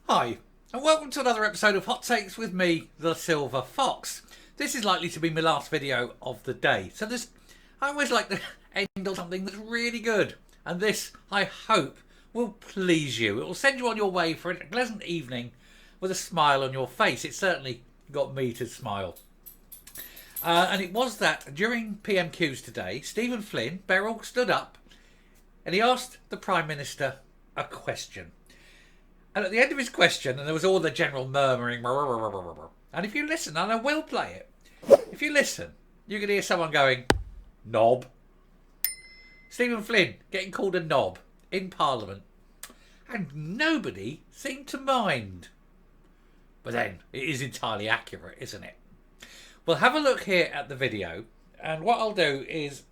Hi, and welcome to another episode of Hot Takes with me, the Silver Fox. This is likely to be my last video of the day, so I always like to end on something that's really good, and this, I hope, will please you. It will send you on your way for a pleasant evening with a smile on your face. It certainly got me to smile. And it was that during PMQs today, Stephen Flynn, Beryl, stood up and he asked the Prime Minister a question. And at the end of his question, and there was all the general murmuring, and if you listen, and I will play it, if you listen, you can hear someone going, knob. Stephen Flynn getting called a knob in Parliament. And nobody seemed to mind. But then, it is entirely accurate, isn't it? Well, have a look here at the video, and what I'll do is,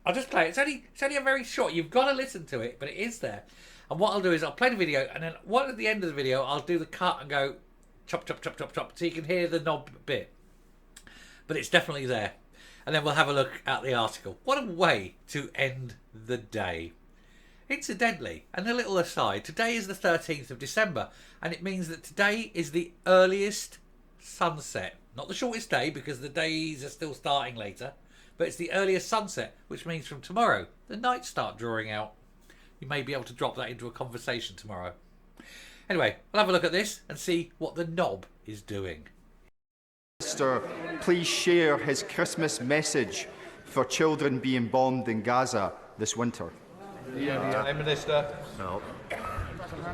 I'll just play it. It's only a very short, you've got to listen to it, but it is there. And what I'll do is I'll play the video, and then at the end of the video, I'll do the cut and go chop, chop, chop, chop, chop, so you can hear the knob bit. But it's definitely there. And then we'll have a look at the article. What a way to end the day. Incidentally, and a little aside, today is the 13th of December, and it means that today is the earliest sunset. Not the shortest day, because the days are still starting later, but it's the earliest sunset, which means from tomorrow, the nights start drawing out. You may be able to drop that into a conversation tomorrow. Anyway, we'll have a look at this and see what the knob is doing. Minister, please share his Christmas message for children being bombed in Gaza this winter. Prime Minister. No.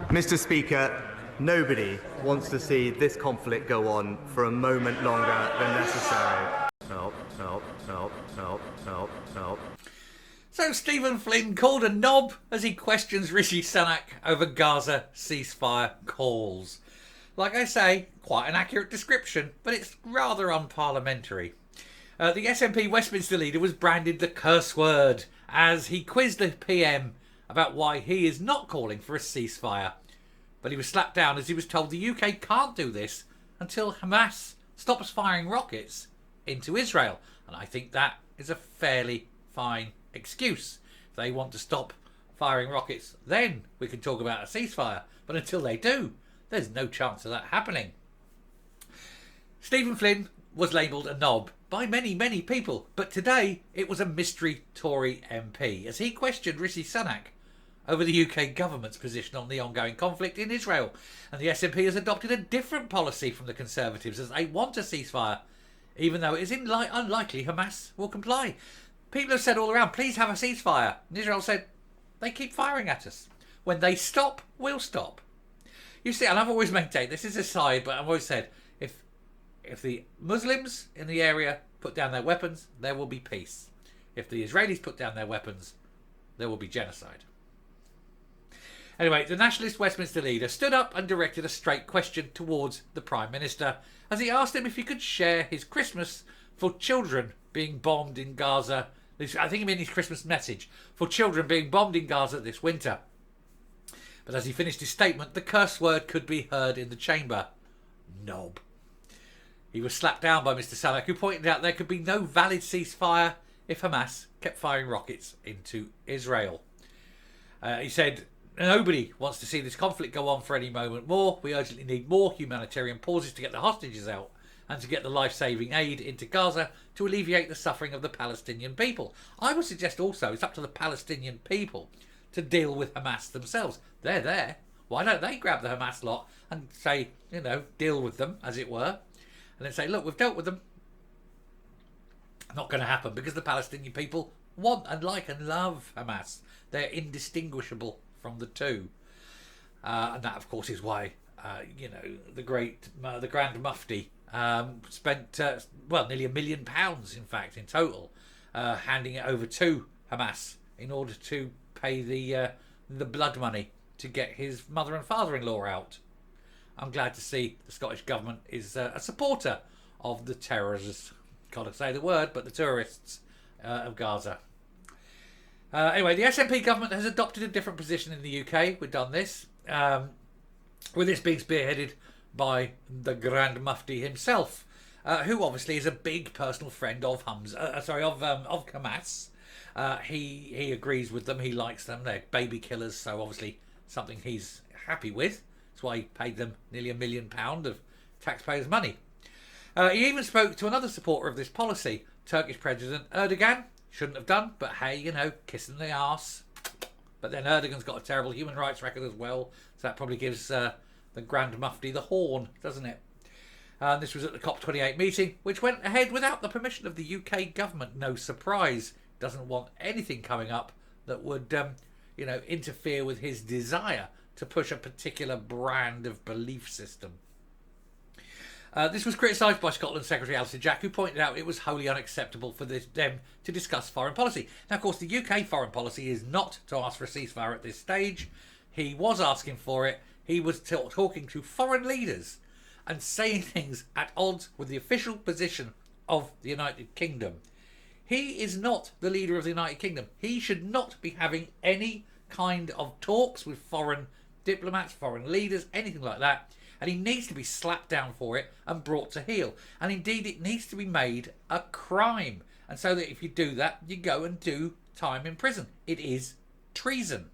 Mr. Speaker, nobody wants to see this conflict go on for a moment longer than necessary. No. So Stephen Flynn called a knob as he questions Rishi Sunak over Gaza ceasefire calls. Like I say, quite an accurate description, but it's rather unparliamentary. The SNP Westminster leader was branded the curse word as he quizzed the PM about why he is not calling for a ceasefire. But he was slapped down as he was told the UK can't do this until Hamas stops firing rockets into Israel. And I think that is a fairly fine excuse. If they want to stop firing rockets, then we can talk about a ceasefire. But until they do, there's no chance of that happening. Stephen Flynn was labelled a knob by many, many people, but today it was a mystery Tory MP as he questioned Rishi Sunak over the UK government's position on the ongoing conflict in Israel. And the SNP has adopted a different policy from the Conservatives as they want a ceasefire, even though it is unlikely Hamas will comply. People have said all around, please have a ceasefire. And Israel said, they keep firing at us. When they stop, we'll stop. You see, and I've always maintained, this is a side, but I've always said, if the Muslims in the area put down their weapons, there will be peace. If the Israelis put down their weapons, there will be genocide. Anyway, the nationalist Westminster leader stood up and directed a straight question towards the Prime Minister as he asked him if he could share his Christmas for children being bombed in Gaza. I think he meant his Christmas message for children being bombed in Gaza this winter. But as he finished his statement, the curse word could be heard in the chamber. Knob. He was slapped down by Mr. Sunak, who pointed out there could be no valid ceasefire if Hamas kept firing rockets into Israel. He said, nobody wants to see this conflict go on for any moment more. We urgently need more humanitarian pauses to get the hostages out and to get the life-saving aid into Gaza to alleviate the suffering of the Palestinian people. I would suggest also it's up to the Palestinian people to deal with Hamas themselves. They're there. Why don't they grab the Hamas lot and say, deal with them, as it were, and then say, look, we've dealt with them. Not going to happen because the Palestinian people want and like and love Hamas. They're indistinguishable from the two. And that, of course, is why, the Grand Mufti spent, nearly £1 million, in fact, in total, handing it over to Hamas in order to pay the blood money to get his mother and father-in-law out. I'm glad to see the Scottish Government is a supporter of the terrorists, gotta say the word, but the tourists of Gaza. Anyway, the SNP government has adopted a different position in the UK. We've done this, with this being spearheaded by the Grand Mufti himself, who obviously is a big personal friend of Hamas. He agrees with them. He likes them. They're baby killers, so obviously something he's happy with. That's why he paid them nearly £1 million of taxpayers' money. He even spoke to another supporter of this policy, Turkish President Erdogan. Shouldn't have done, but hey, you know, kissing the arse. But then Erdogan's got a terrible human rights record as well, so that probably gives the Grand Mufti the horn, doesn't it? This was at the COP28 meeting, which went ahead without the permission of the UK government. No surprise. Doesn't want anything coming up that would, interfere with his desire to push a particular brand of belief system. This was criticised by Scotland's Secretary Alistair Jack, who pointed out it was wholly unacceptable for them to discuss foreign policy. Now, of course, the UK foreign policy is not to ask for a ceasefire at this stage. He was asking for it. He was talking to foreign leaders and saying things at odds with the official position of the United Kingdom. He is not the leader of the United Kingdom. He should not be having any kind of talks with foreign diplomats, foreign leaders, anything like that. And he needs to be slapped down for it and brought to heel. And indeed, it needs to be made a crime. And so that if you do that, you go and do time in prison. It is treason.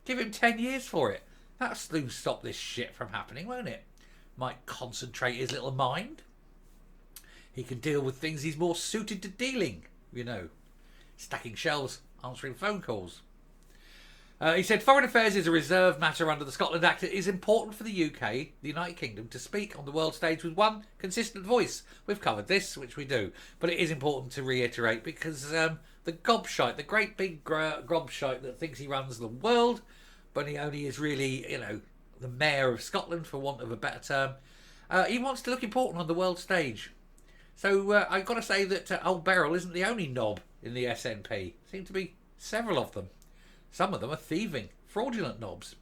Give him 10 years for it. That'll soon stop this shit from happening, won't it? Might concentrate his little mind. He can deal with things he's more suited to dealing, stacking shelves, answering phone calls. He said foreign affairs is a reserved matter under the Scotland Act. It is important for the UK, the United Kingdom, to speak on the world stage with one consistent voice. We've covered this, which we do, but it is important to reiterate because the gobshite, the great big gobshite that thinks he runs the world, but he only is really, the mayor of Scotland, for want of a better term, he wants to look important on the world stage. So I've got to say that old Beryl isn't the only knob in the SNP. Seem to be several of them. Some of them are thieving, fraudulent knobs.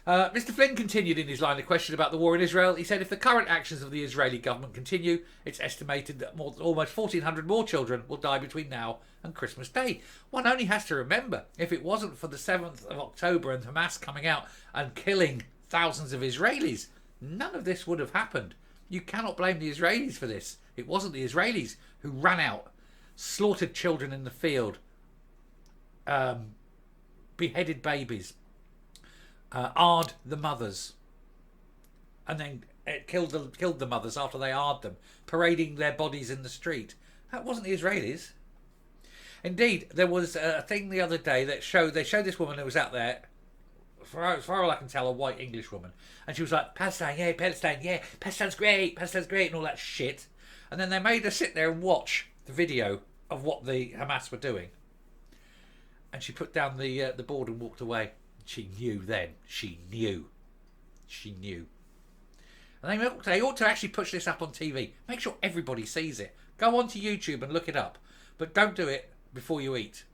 Mr. Flynn continued in his line of question about the war in Israel. He said if the current actions of the Israeli government continue, it's estimated that almost 1,400 more children will die between now and Christmas Day. One only has to remember, if it wasn't for the 7th of October and Hamas coming out and killing thousands of Israelis, none of this would have happened. You cannot blame the Israelis for this. It wasn't the Israelis who ran out, slaughtered children in the field, beheaded babies, arred the mothers, and then killed the mothers after they arred them, parading their bodies in the street. That wasn't the Israelis. Indeed, there was a thing the other day that they showed this woman who was out there, as far as I can tell, a white English woman, and she was like, Palestine, yeah, Palestine's great, and all that shit. And then they made her sit there and watch the video of what the Hamas were doing. And she put down the board and walked away. She knew then. She knew. And they ought to actually push this up on TV. Make sure everybody sees it. Go onto YouTube and look it up. But don't do it before you eat.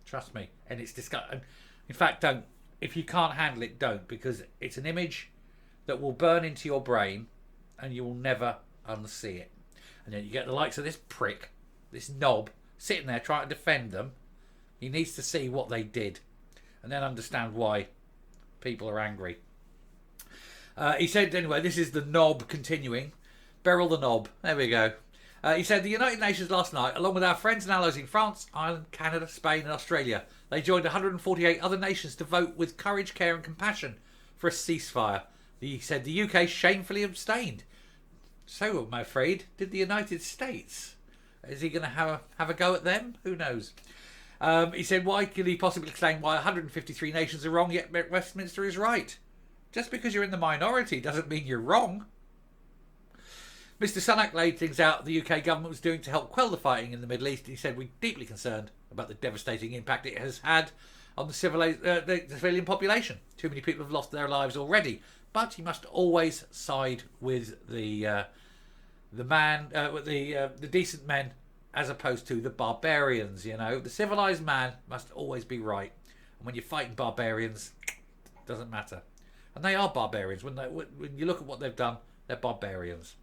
Trust me. And it's disgusting. In fact, don't. If you can't handle it, don't. Because it's an image that will burn into your brain and you will never unsee it. And then you get the likes of this prick, this knob, sitting there trying to defend them. He needs to see what they did and then understand why people are angry. He said, anyway, this is the knob continuing. Beryl the knob. There we go. He said, the United Nations last night, along with our friends and allies in France, Ireland, Canada, Spain and Australia, they joined 148 other nations to vote with courage, care and compassion for a ceasefire. He said the UK shamefully abstained. So, I'm afraid, did the United States. Is he going to have a go at them? Who knows? He said, why could he possibly claim why 153 nations are wrong, yet Westminster is right? Just because you're in the minority doesn't mean you're wrong. Mr. Sunak laid things out the UK government was doing to help quell the fighting in the Middle East. He said, we're deeply concerned about the devastating impact it has had on the civilian population. Too many people have lost their lives already. But you must always side with the decent men as opposed to the barbarians, The civilised man must always be right. And when you're fighting barbarians, it doesn't matter. And they are barbarians. When you look at what they've done, they're barbarians.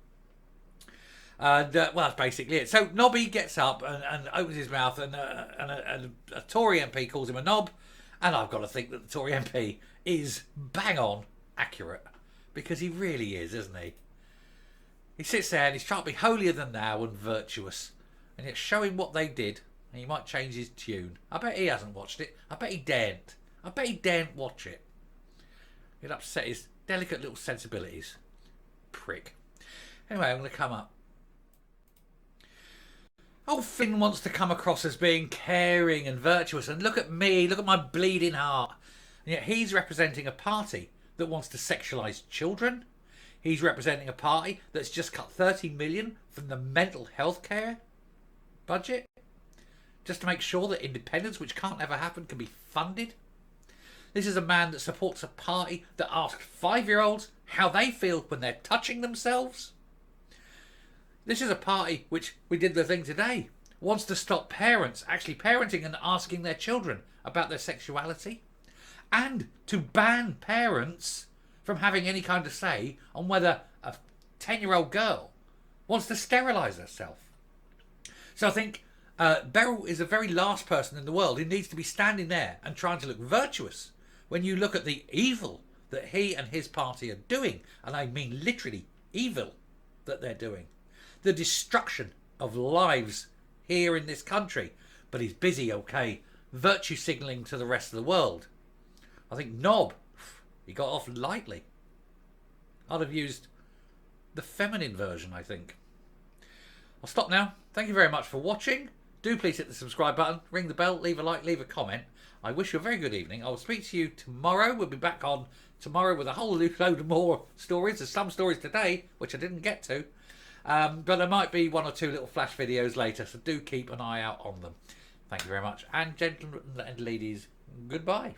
And, well, that's basically it. So Nobby gets up and opens his mouth and a Tory MP calls him a knob. And I've got to think that the Tory MP is bang on accurate. Because he really is, isn't he? He sits there and he's trying to be holier than thou and virtuous. And yet show him what they did and he might change his tune. I bet he hasn't watched it. I bet he daren't. I bet he daren't watch it. It upset his delicate little sensibilities. Prick. Anyway, I'm going to come up. Oh, Finn wants to come across as being caring and virtuous, and look at me, look at my bleeding heart. And yet he's representing a party that wants to sexualise children. He's representing a party that's just cut 30 million from the mental health care budget, just to make sure that independence, which can't ever happen, can be funded. This is a man that supports a party that asks 5-year-olds how they feel when they're touching themselves. This is a party which, we did the thing today, wants to stop parents actually parenting and asking their children about their sexuality, and to ban parents from having any kind of say on whether a 10-year-old girl wants to sterilise herself. So I think Beryl is the very last person in the world who needs to be standing there and trying to look virtuous when you look at the evil that he and his party are doing, and I mean literally evil that they're doing. The destruction of lives here in this country, but he's busy, okay, virtue signalling to the rest of the world. I think Knob, he got off lightly. I'd have used the feminine version, I think. I'll stop now. Thank you very much for watching. Do please hit the subscribe button, ring the bell, leave a like, leave a comment. I wish you a very good evening. I will speak to you tomorrow. We'll be back on tomorrow with a whole load of more stories. There's some stories today, which I didn't get to. But there might be 1 or 2 little flash videos later, so do keep an eye out on them. Thank you very much. And gentlemen and ladies, goodbye.